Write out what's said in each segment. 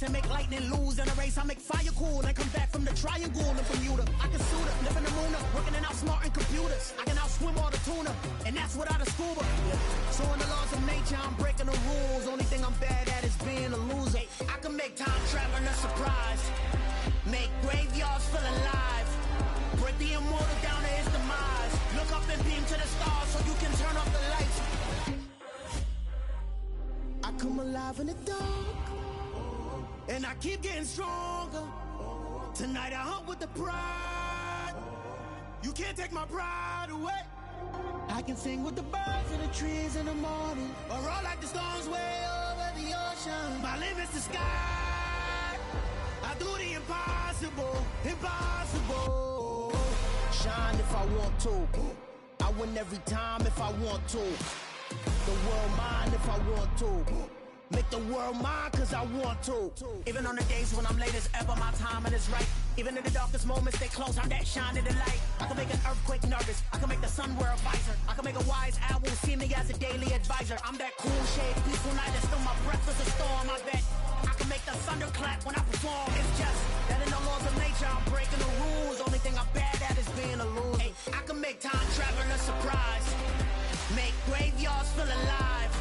and make lightning lose in a race. I make fire cool and come back from the triangle in Bermuda. I can suit her, live in the moon, working and outsmarting computers. I can outswim all the tuna, and that's without a scuba. So in the laws of nature, I'm breaking the rules. Only thing I'm bad at is being a loser. I can make time traveling a surprise, make graveyards feel alive, break the immortal down to his demise. Look up and beam to the stars so you can turn off the lights. I come alive in the dark, and I keep getting stronger. Tonight I hunt with the pride. You can't take my pride away. I can sing with the birds and the trees in the morning, or roll like the storms way over the ocean. My limit's the sky. I do the impossible, impossible. Shine if I want to. I win every time if I want to. The world mine if I want to. Make the world mine cause I want to. Even on the days when I'm late as ever, my timing is right. Even in the darkest moments, stay close, I'm that shine in the light. I can make an earthquake nervous, I can make the sun wear a visor. I can make a wise owl see me as a daily advisor. I'm that cool shade, peaceful night, and still my breath is a storm. I bet I can make the thunder clap when I perform. It's just that in the laws of nature, I'm breaking the rules. Only thing I'm bad at is being a loser. Hey, I can make time traveling a surprise, make graveyards feel alive,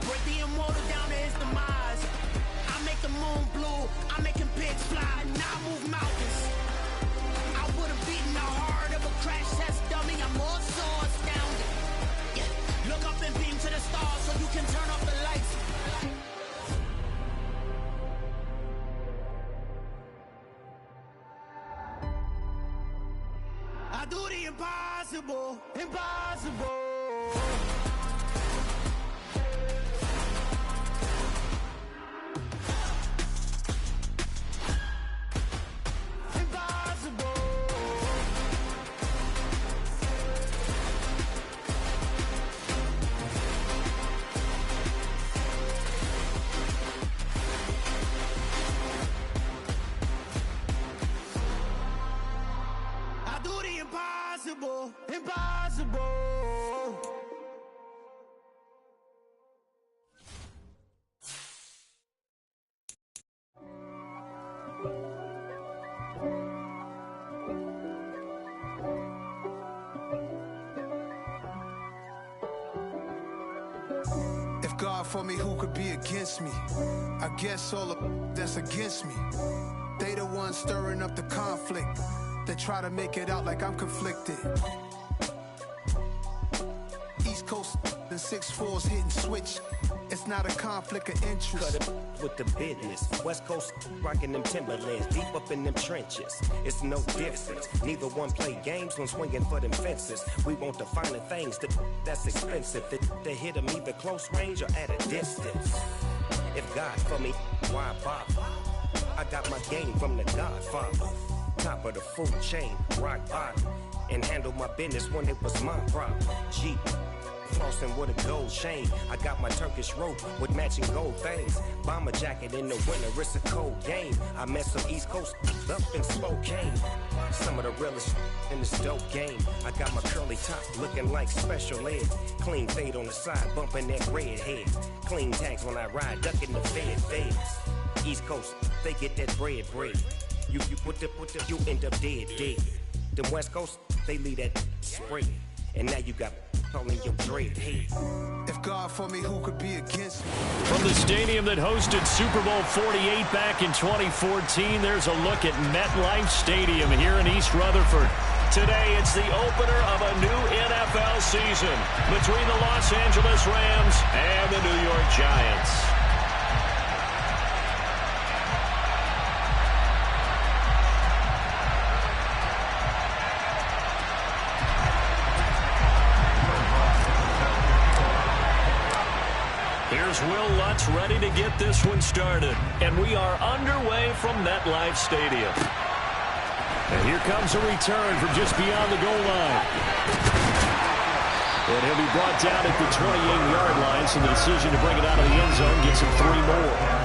break the immortal down to his demise. I make the moon blue, I'm making pigs fly, now I move mountains. I would've beaten the heart of a crash test dummy, I'm more so astounded. Yeah. Look up and beam to the stars so you can turn off the lights. I do the impossible, impossible. Impossible, impossible. If God for me, who could be against me? I guess all of that's against me. They the ones stirring up the conflict. They try to make it out like I'm conflicted. East Coast and 6'4's hitting switch. It's not a conflict of interest. Cut it with the business. West Coast rocking them Timberlands, deep up in them trenches. It's no difference. Neither one play games when swinging for them fences. We want the finer things that's expensive. They hit them either close range or at a distance. If God for me, why bother? I got my game from the Godfather. Top of the food chain, rock bottom, and handle my business when it was my problem. Jeep, flossing with a gold chain. I got my Turkish rope with matching gold things. Bomber jacket in the winter, it's a cold game. I met some East Coast up in Spokane. Some of the realest in this dope game. I got my curly top looking like special ed. Clean fade on the side, bumping that red head. Clean tags when I ride, ducking the feds. East Coast, they get that bread. You end up dead. Them West Coast, they leave that spread. And now you got calling your dread head. If God for me, who could be against me? From the stadium that hosted Super Bowl 48 back in 2014, there's a look at MetLife Stadium here in East Rutherford. Today, it's the opener of a new NFL season between the Los Angeles Rams and the New York Giants. Here's Will Lutz ready to get this one started. And we are underway from MetLife Stadium. And here comes a return from just beyond the goal line. And he'll be brought down at the 28-yard line, so the decision to bring it out of the end zone gets him 3 more.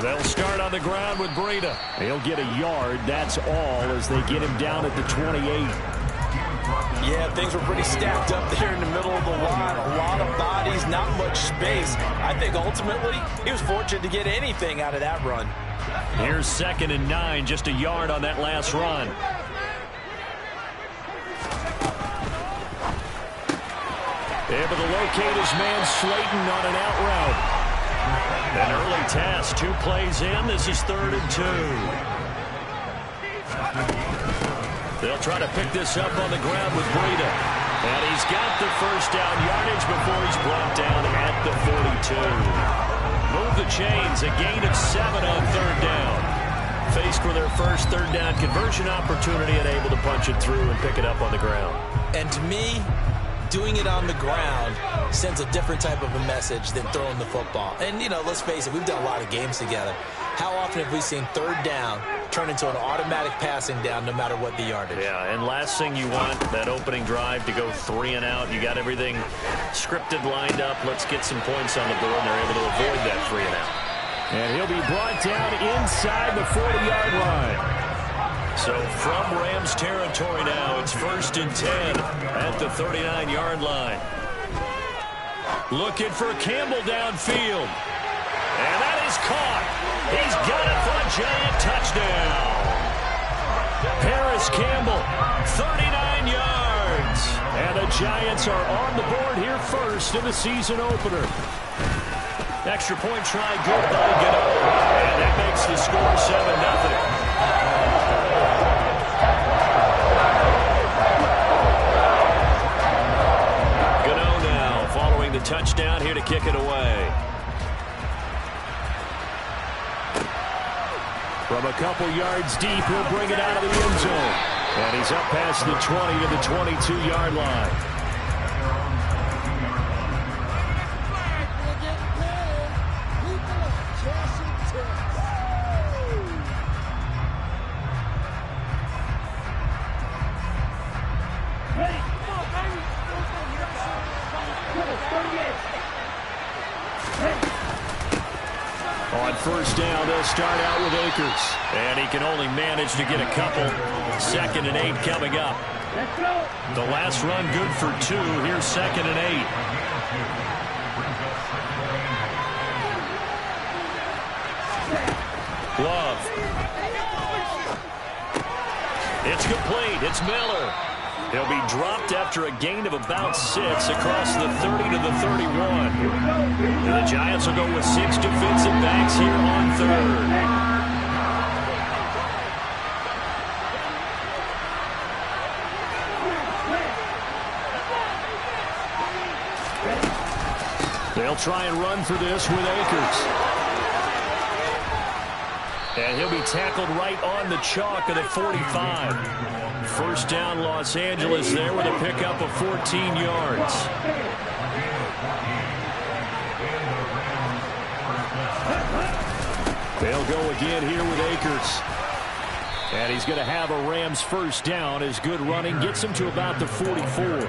They'll start on the ground with Breida. He'll get a yard. That's all as they get him down at the 28. Yeah, things were pretty stacked up there in the middle of the line. A lot of bodies, not much space. I think ultimately he was fortunate to get anything out of that run. Here's 2nd and 9, just a yard on that last run. Able to locate his man Slayton on an out route. An early task, 2 plays in. This is 3rd and 2. They'll try to pick this up on the ground with Breida. And he's got the first down yardage before he's brought down at the 42. Move the chains, a gain of 7 on 3rd down. Faced with their first 3rd down conversion opportunity and able to punch it through and pick it up on the ground. And to me, doing it on the ground sends a different type of a message than throwing the football. And, you know, let's face it, we've done a lot of games together. How often have we seen 3rd down turn into an automatic passing down no matter what the yardage? Yeah, and last thing you want, that opening drive to go 3 and out. You got everything scripted, lined up. Let's get some points on the board, and they're able to avoid that 3 and out. And he'll be brought down inside the 40-yard line. So from Rams territory now, it's 1st and 10 at the 39-yard line. Looking for Campbell downfield. And that is caught. He's got it for a giant touchdown. Paris Campbell, 39 yards. And the Giants are on the board here first in the season opener. Extra point try, good by Gano. And that makes the score 7-0. The touchdown here to kick it away. From a couple yards deep, he'll bring it out of the end zone. And he's up past the 20 to the 22-yard line. On 1st down, they'll start out with Akers. And he can only manage to get a couple. 2nd and 8 coming up. The last run good for 2. Here's 2nd and 8. Love. It's complete. It's Miller. He'll be dropped after a gain of about 6 across the 30 to the 31. And the Giants will go with 6 defensive backs here on 3rd. They'll try and run for this with Akers. And he'll be tackled right on the chalk of the 45. 1st down, Los Angeles there with a pickup of 14 yards. They'll go again here with Akers. And he's going to have a Rams 1st down as good running gets him to about the 44.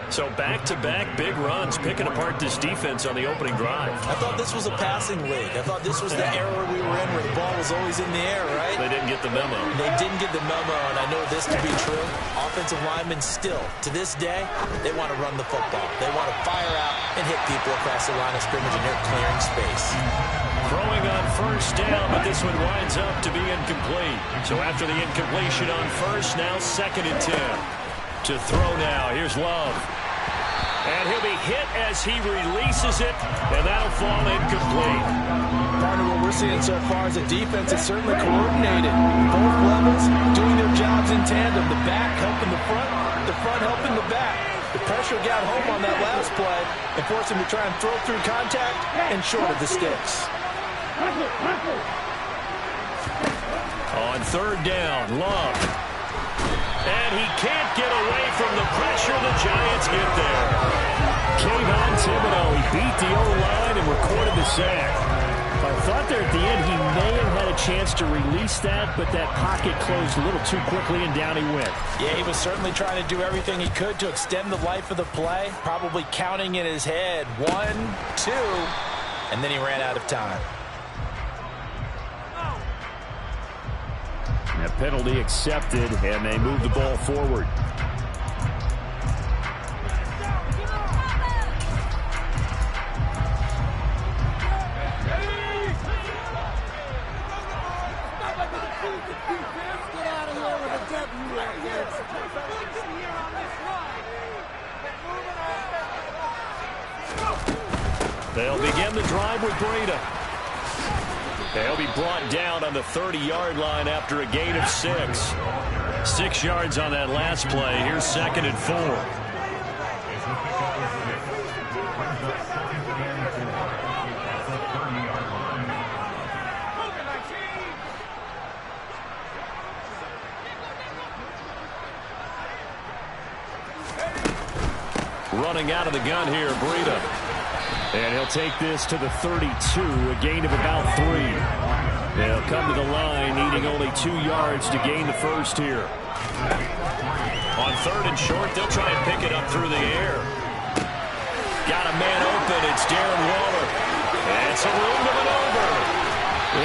So back-to-back big runs, picking apart this defense on the opening drive. I thought this was a passing league. I thought this was the era we were in where the ball was always in the air, right? They didn't get the memo. They didn't get the memo, and I know this to be true. Offensive linemen still, to this day, they want to run the football. They want to fire out and hit people across the line of scrimmage, and they're clearing space. Throwing on 1st down, but this one winds up to be incomplete. So after the incompletion on 1st, now 2nd and 10. To throw now, here's Love. And he'll be hit as he releases it, and that'll fall incomplete. Part of what we're seeing so far as a defense is certainly coordinated. Both levels doing their jobs in tandem. The back helping the front helping the back. The pressure got home on that last play and forced him to try and throw through contact and short of the sticks. On 3rd down, Love. And he can't get away from the pressure. The Giants get there. Kayvon Thibodeaux, he beat the O-line and recorded the sack. I thought there at the end he may have had a chance to release that, but that pocket closed a little too quickly and down he went. Yeah, he was certainly trying to do everything he could to extend the life of the play, probably counting in his head 1, 2, and then he ran out of time. A penalty accepted, and they move the ball forward. They'll begin the drive with Breida. They'll be brought down on the 30-yard line after a gain of 6. 6 yards on that last play. Here's 2nd and 4. Running out of the gun here, Breida. And he'll take this to the 32, a gain of about 3. They'll come to the line, needing only 2 yards to gain the first here. On 3rd and short, they'll try and pick it up through the air. Got a man open. It's Darren Waller. And it's a room to maneuver.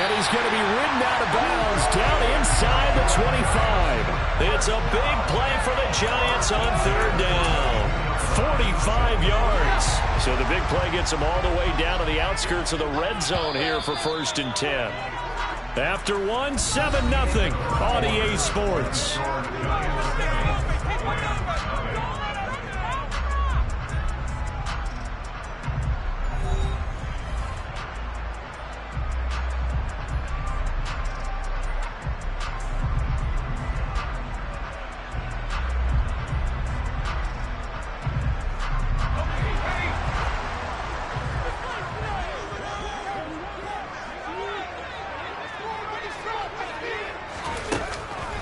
And he's going to be ridden out of bounds down inside the 25. It's a big play for the Giants on 3rd down. 45 yards. So the big play gets them all the way down to the outskirts of the red zone here for 1st and 10. After 1, 7-0 on EA Sports.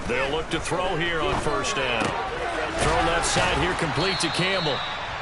They'll look to throw here on 1st down. Throw left side here, complete to Campbell.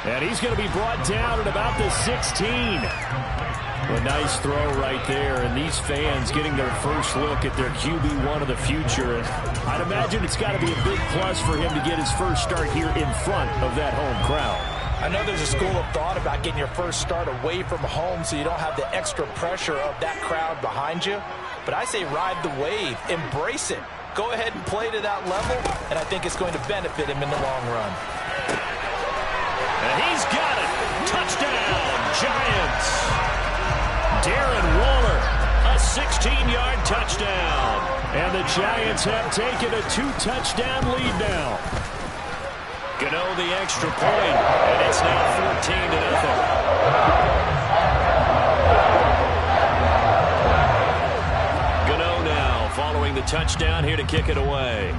And he's going to be brought down at about the 16. A nice throw right there. And these fans getting their first look at their QB1 of the future. And I'd imagine it's got to be a big plus for him to get his first start here in front of that home crowd. I know there's a school of thought about getting your first start away from home so you don't have the extra pressure of that crowd behind you. But I say ride the wave. Embrace it. Go ahead and play to that level, and I think it's going to benefit him in the long run. And he's got it. Touchdown, Giants. Darren Waller, a 16-yard touchdown. And the Giants have taken a 2-touchdown lead now. Gano the extra point, and it's now 14-0. Following the touchdown here to kick it away.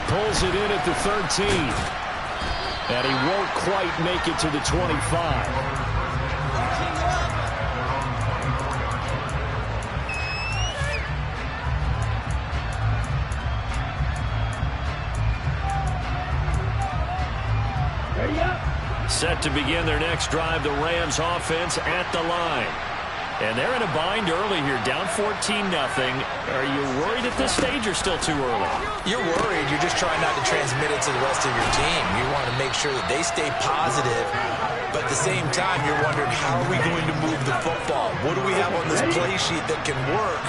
Pulls it in at the 13. And he won't quite make it to the 25. Set to begin their next drive, the Rams offense at the line. And they're in a bind early here, down 14-0. Are you worried at this stage or still too early? You're worried. You're just trying not to transmit it to the rest of your team. You want to make sure that they stay positive, but at the same time, you're wondering, how are we going to move the football? What do we have on this play sheet that can work?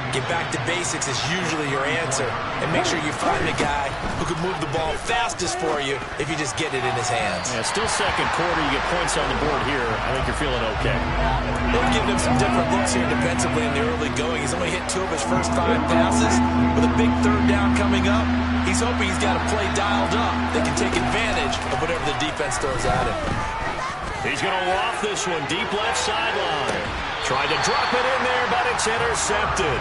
Get back to basics is usually your answer. And make sure you find the guy who can move the ball fastest for you if you just get it in his hands. Yeah, still second quarter. You get points on the board here. I think you're feeling okay. They've given him some different looks here defensively in the early going. He's only hit 2 of his first 5 passes. With a big 3rd down coming up, he's hoping he's got a play dialed up that can take advantage of whatever the defense throws at him. He's going to waft this one deep left sideline. Tried to drop it in there, but it's intercepted.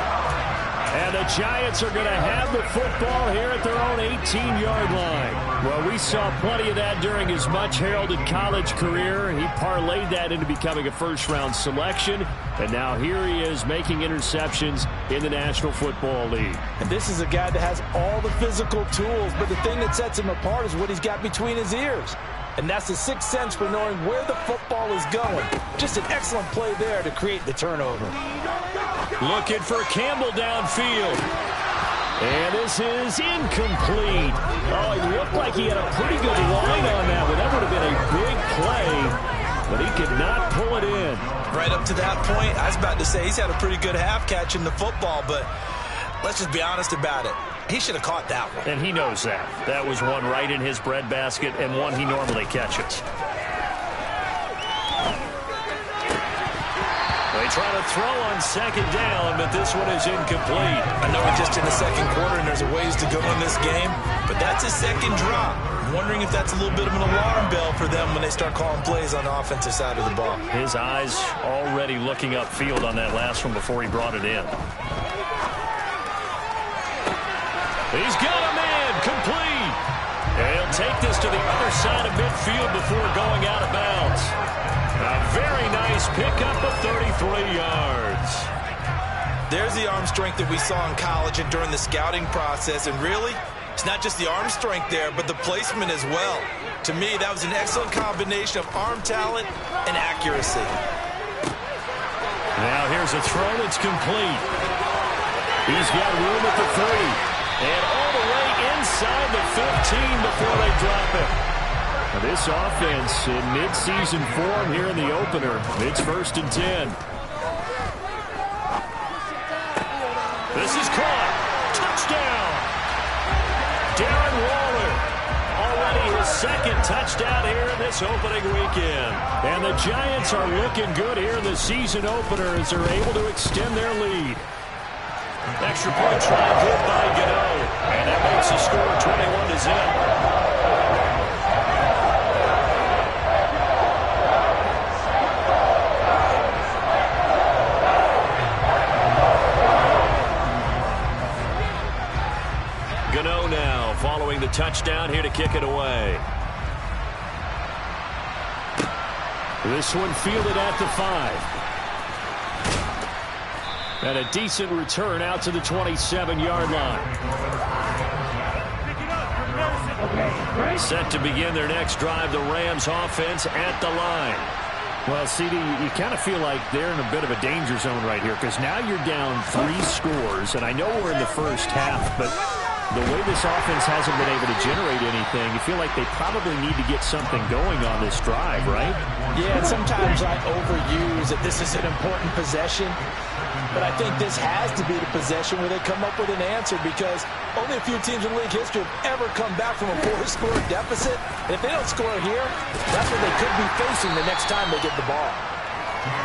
And the Giants are going to have the football here at their own 18-yard line. Well, we saw plenty of that during his much-heralded college career. He parlayed that into becoming a first-round selection. And now here he is making interceptions in the National Football League. And this is a guy that has all the physical tools, but the thing that sets him apart is what he's got between his ears. And that's the sixth sense for knowing where the football is going. Just an excellent play there to create the turnover. Looking for Campbell downfield. And this is incomplete. Oh, he looked like he had a pretty good line on that one. That would have been a big play. but he could not pull it in. Right up to that point, I was about to say he's had a pretty good half catching the football, but let's just be honest about it. He should have caught that one. And he knows that. That was one right in his breadbasket and one he normally catches. They try to throw on second down, but this one is incomplete. I know we're just in the second quarter and there's a ways to go in this game, but that's his second drop. I'm wondering if that's a little bit of an alarm bell for them when they start calling plays on the offensive side of the ball. His eyes already looking upfield on that last one before he brought it in. He's got a man, complete. And he'll take this to the other side of midfield before going out of bounds. A very nice pickup of 33 yards. There's the arm strength that we saw in college and during the scouting process. And really, it's not just the arm strength there, but the placement as well. To me, that was an excellent combination of arm talent and accuracy. Now here's a throw that's complete. He's got room at the 30. And all the way inside the 15 before they drop it. Now this offense in mid-season form here in the opener. It's 1st and 10. This is caught. Touchdown. Darren Waller. Already his second touchdown here in this opening weekend. And the Giants are looking good here in the season opener as they're able to extend their lead. Extra point try good by Gano. And that makes the score 21-0. Gano now following the touchdown here to kick it away. This one fielded at the 5. And a decent return out to the 27-yard line. Set to begin their next drive, the Rams offense at the line. Well, CD, you kind of feel like they're in a bit of a danger zone right here because now you're down 3 scores, and I know we're in the first half, but the way this offense hasn't been able to generate anything, you feel like they probably need to get something going on this drive, right? Yeah, and sometimes I overuse that this is an important possession. But I think this has to be the possession where they come up with an answer because only a few teams in league history have ever come back from a 4-score deficit. And if they don't score here, that's what they could be facing the next time they get the ball.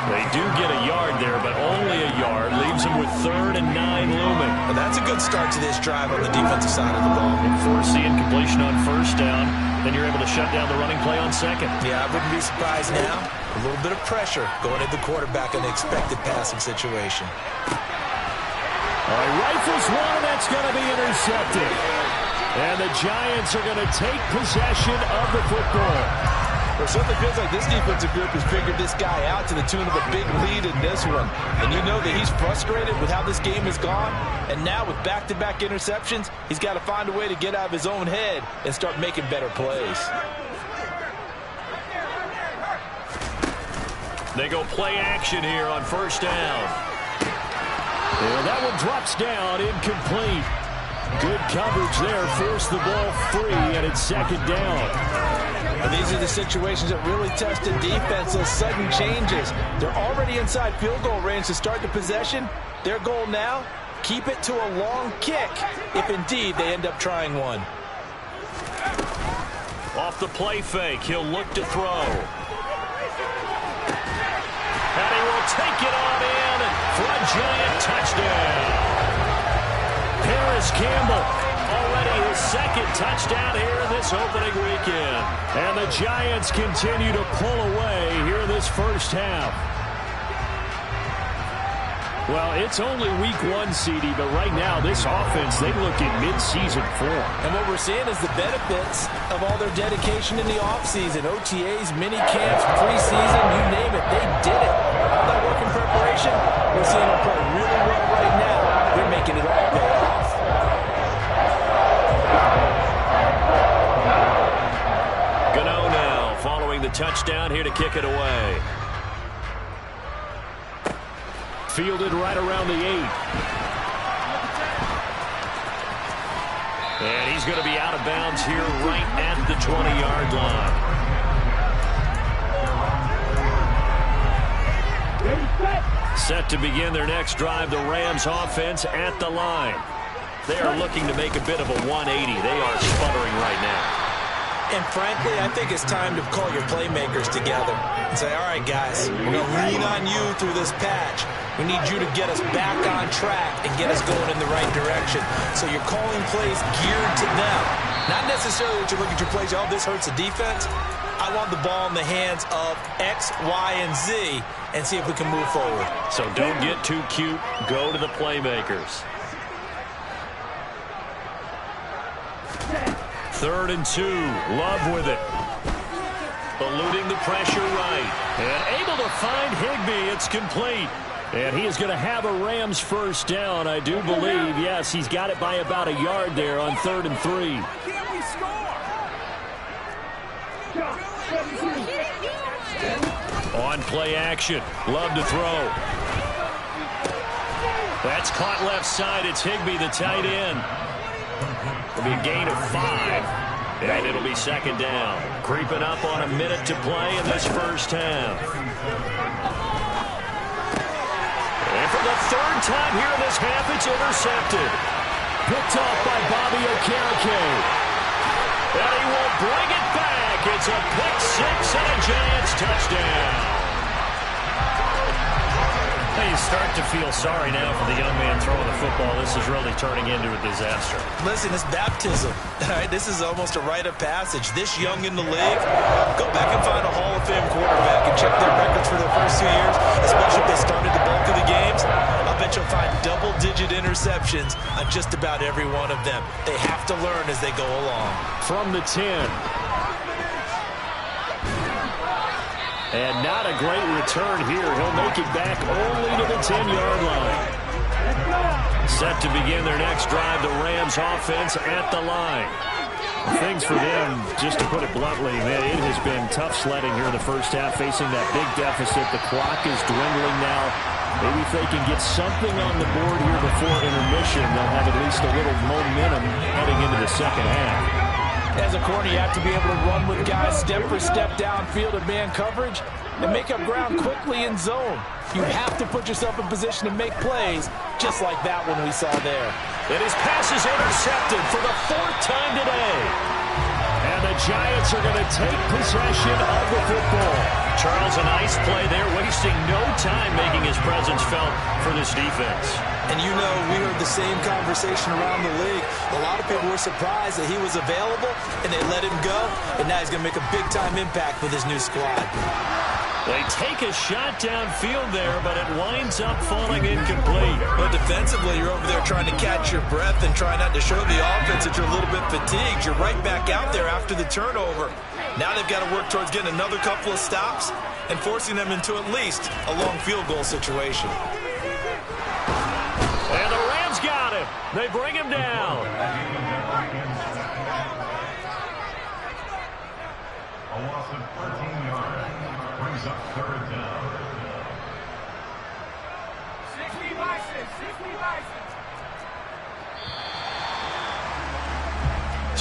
They do get a yard there, but only a yard. Leaves them with 3rd and 9 looming. Well, that's a good start to this drive on the defensive side of the ball. And force the incompletion on 1st down. Then you're able to shut down the running play on 2nd. Yeah, I wouldn't be surprised now. A little bit of pressure going at the quarterback in the expected passing situation. All right, rifles one, that's going to be intercepted. And the Giants are going to take possession of the football. Well, something feels like this defensive group has figured this guy out to the tune of a big lead in this one. And you know that he's frustrated with how this game has gone. And now with back-to-back interceptions, he's got to find a way to get out of his own head and start making better plays. They go play action here on 1st down. And that one drops down, incomplete. Good coverage there, forced the ball free, and it's 2nd down. And these are the situations that really test the defense, those sudden changes. They're already inside field goal range to start the possession. Their goal now, keep it to a long kick, if indeed they end up trying one. Off the play fake, he'll look to throw. And he will take it on in for a Giant touchdown. Paris Campbell. Already his 2nd touchdown here in this opening weekend. And the Giants continue to pull away here in this first half. Well, it's only week 1, CD, but right now this offense, they look in mid-season form. And what we're seeing is the benefits of all their dedication in the offseason. OTAs, mini camps, preseason, you name it, they did it. All that work in preparation, we're seeing them play really well right now. They're making it all pay off. Gano now following the touchdown here to kick it away. Fielded right around the 8. And he's going to be out of bounds here right at the 20-yard line. Set to begin their next drive, the Rams offense at the line. They are looking to make a bit of a 180. They are sputtering right now. And frankly, I think it's time to call your playmakers together and say, all right, guys, we're going to lean on you through this patch. We need you to get us back on track and get us going in the right direction. So you're calling plays geared to them. Not necessarily that you look at your plays, oh, this hurts the defense. I want the ball in the hands of X, Y, and Z and see if we can move forward. So don't get too cute. Go to the playmakers. 3rd and 2. Love with it. Eluding the pressure right. And able to find Higbee. It's complete. And he is going to have a Rams first down, I do believe. Yes, he's got it by about a yard there on 3rd and 3. On play action. Love to throw. That's caught left side. It's Higbee, the tight end. It'll be a gain of 5. And it'll be 2nd down. Creeping up on a minute to play in this first half. And for the 3rd time here in this half, it's intercepted. Picked off by Bobby Okereke. And he will bring it back. It's a pick 6 and a Giants touchdown. You start to feel sorry now for the young man throwing the football. This is really turning into a disaster. Listen, it's baptism. All right, this is almost a rite of passage. This young in the league, go back and find a Hall of Fame quarterback and check their records for their first 2 years, especially if they started the bulk of the games. I'll bet you'll find double-digit interceptions on just about every one of them. They have to learn as they go along. From the 10. And not a great return here. He'll make it back only to the 10-yard line. Set to begin their next drive, the Rams offense at the line. Things for them, just to put it bluntly, man, it has been tough sledding here in the first half, facing that big deficit. The clock is dwindling now. Maybe if they can get something on the board here before intermission, they'll have at least a little momentum heading into the second half. As a corner, you have to be able to run with guys step for step downfield in man coverage and make up ground quickly in zone. You have to put yourself in position to make plays, just like that one we saw there. And his pass is intercepted for the 4th time today. And the Giants are going to take possession of the football. Charles, a nice play there, wasting no time making his presence felt for this defense. And you know, we heard the same conversation around the league. A lot of people were surprised that he was available, and they let him go, and now he's going to make a big-time impact with his new squad. They take a shot downfield there, but it winds up falling incomplete. But defensively, you're over there trying to catch your breath and try not to show the offense that you're a little bit fatigued. You're right back out there after the turnover. Now they've got to work towards getting another couple of stops and forcing them into at least a long field goal situation. And the Rams got him. They bring him down. A loss of 13 yards brings up 3rd down. 60 by 6, 60 by 6.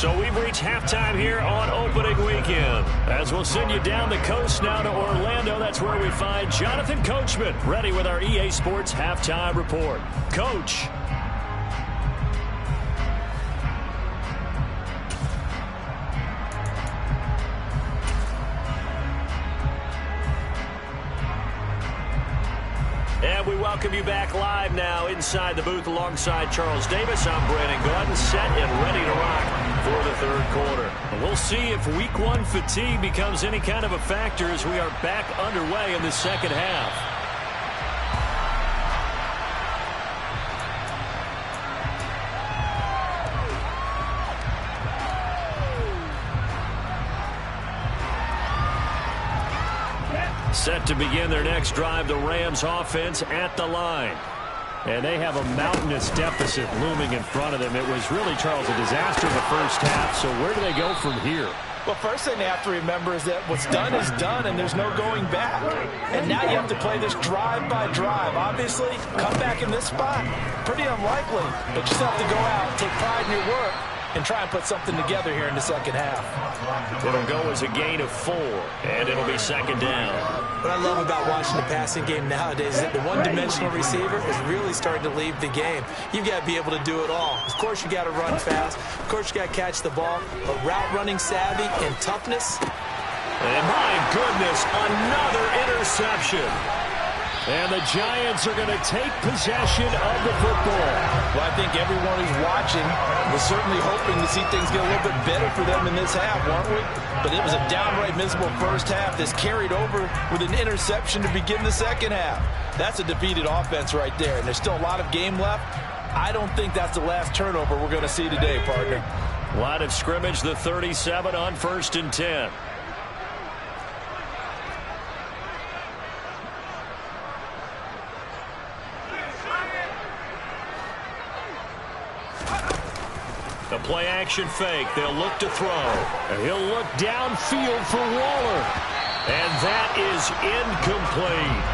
So we've reached halftime here on opening weekend. As we'll send you down the coast now to Orlando, that's where we find Jonathan Coachman, ready with our EA Sports Halftime Report. Coach. And we welcome you back live now inside the booth alongside Charles Davis. I'm Brandon Gaudin, set and ready to rock for the 3rd quarter. And we'll see if week 1 fatigue becomes any kind of a factor as we are back underway in the second half. Set to begin their next drive, the Rams offense at the line. And they have a mountainous deficit looming in front of them. It was really, Charles, a disaster in the first half. So where do they go from here? Well, first thing they have to remember is that what's done is done, and there's no going back. And now you have to play this drive by drive. Obviously, come back in this spot, pretty unlikely. But you still have to go out, take pride in your work, and try and put something together here in the second half. It'll go as a gain of 4, and it'll be second down. What I love about watching the passing game nowadays is that the one-dimensional receiver is really starting to leave the game. You've got to be able to do it all. Of course, you got to run fast. Of course, you got to catch the ball. But route running savvy and toughness. And my goodness, another interception. And the Giants are going to take possession of the football. Well, I think everyone who's watching was certainly hoping to see things get a little bit better for them in this half, weren't we? But it was a downright miserable first half. This carried over with an interception to begin the second half. That's a defeated offense right there, and there's still a lot of game left. I don't think that's the last turnover we're going to see today, partner. Line of scrimmage, the 37 on 1st and 10. The play-action fake. They'll look to throw. And he'll look downfield for Waller. And that is incomplete.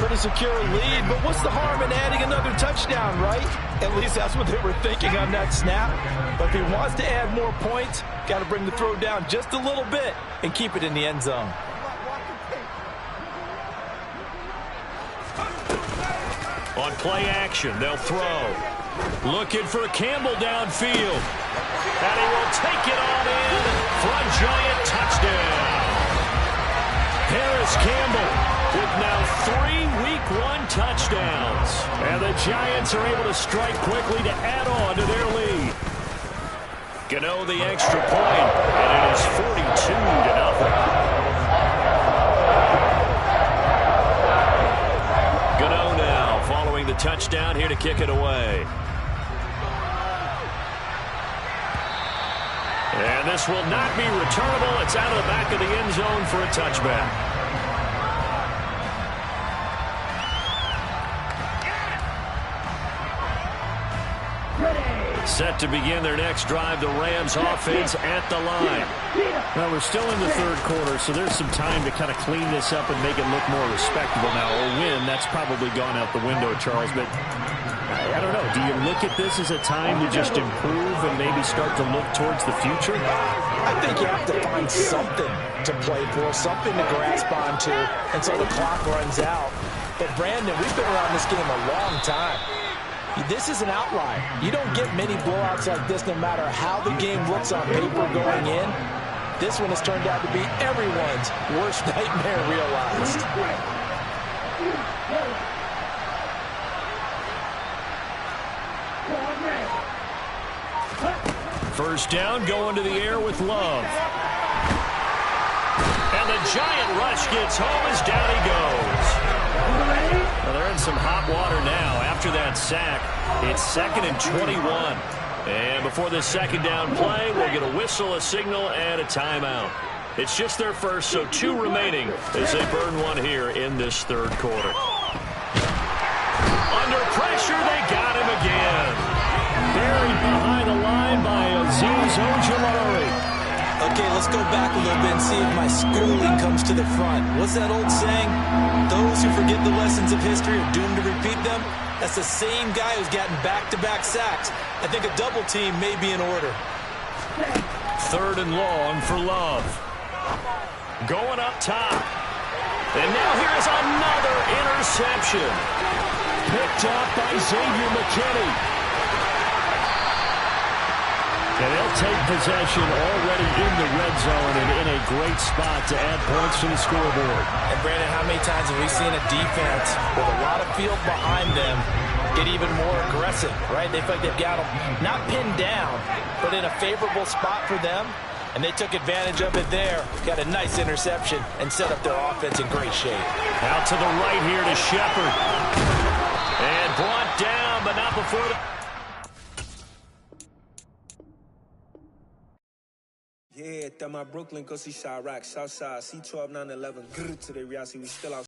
Pretty secure lead, but what's the harm in adding another touchdown, right? At least that's what they were thinking on that snap. But if he wants to add more points, got to bring the throw down just a little bit and keep it in the end zone. On play action, they'll throw. Looking for Campbell downfield. And he will take it on in for a Giant touchdown. Harris Campbell with now 3 Week 1 touchdowns. And the Giants are able to strike quickly to add on to their lead. Gano the extra point, and it is 42-0. Gano now following the touchdown here to kick it away. And this will not be returnable. It's out of the back of the end zone for a touchback. Set to begin their next drive, the Rams offense at the line. Well, we're still in the third quarter, so there's some time to kind of clean this up and make it look more respectable now. Or win, that's probably gone out the window, Charles. But I don't know. Do you look at this as a time to just improve and maybe start to look towards the future? I think you have to find something to play for, something to grasp onto until the clock runs out. But, Brandon, we've been around this game a long time. This is an outlier. You don't get many blowouts like this no matter how the game looks on paper going in. This one has turned out to be everyone's worst nightmare realized. First down, going to the air with Love. And the Giant rush gets home as down he goes. Well, they're in some hot water now. After that sack, it's 2nd and 21. And before this second down play, we'll get a whistle, a signal, and a timeout. It's just their first, so 2 remaining as they burn one here in this third quarter. Under pressure, they got him again. Buried behind the line by Azeez Ojulari. Okay, let's go back a little bit and see if my schooling comes to the front. What's that old saying? Those who forget the lessons of history are doomed to repeat them. That's the same guy who's gotten back-to-back sacks. I think a double team may be in order. 3rd and long for Love. Going up top. And now here's another interception. Picked up by Xavier McKinney. And they'll take possession already in the red zone and in a great spot to add points to the scoreboard. And, Brandon, how many times have we seen a defense with a lot of field behind them get even more aggressive, right? They feel like they've got them not pinned down, but in a favorable spot for them. And they took advantage of it there. Got a nice interception and set up their offense in great shape. Out to the right here to Shepard. And brought down, but not before the... Yeah, that my Brooklyn, go see Chirac, Southside, C12, 911, grrr, to the reality, we still out.